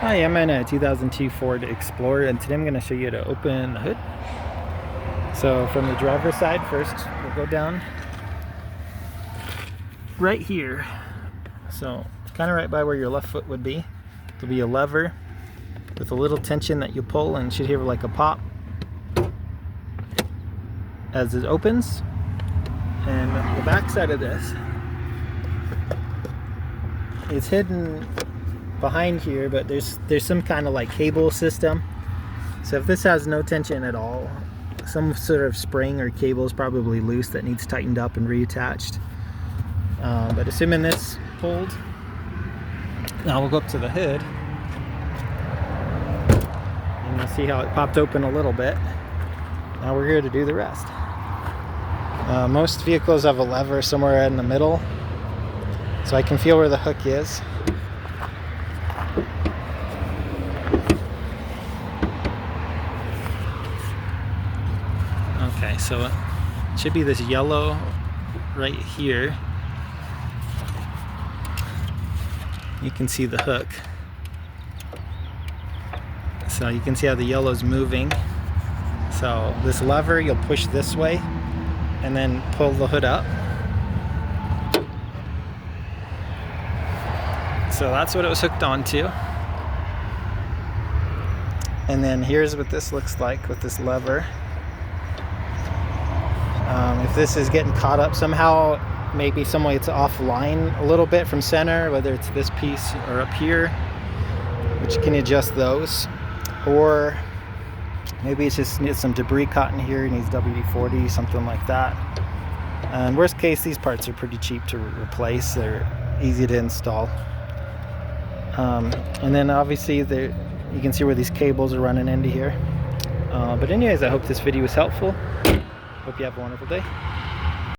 Hi, I'm in a 2002 Ford Explorer, and today I'm going to show you how to open the hood. So from the driver's side first, we'll go down right here. So kind of right by where your left foot would be. There'll be a lever with a little tension that you pull, and you should hear like a pop as it opens. And the back side of this is hidden behind here, but there's some kind of like cable system. So if this has no tension at all, some sort of spring or cable is probably loose that needs tightened up and reattached. But assuming this pulled, now we'll go up to the hood and you'll see how it popped open a little bit. Now we're here to do the rest. Most vehicles have a lever somewhere in the middle, so I can feel where the hook is. Okay, so it should be this yellow right here. You can see the hook. So you can see how the yellow's moving. So this lever, you'll push this way and then pull the hood up. So that's what it was hooked onto. And then here's what this looks like with this lever. If this is getting caught up somehow, maybe some way it's offline a little bit from center, whether it's this piece or up here, which you can adjust those. Or maybe it's just needs some debris caught in here, it needs WD-40, something like that. And worst case, these parts are pretty cheap to replace, they're easy to install. And then obviously you can see where these cables are running into here. But anyways, I hope this video was helpful. Hope you have a wonderful day.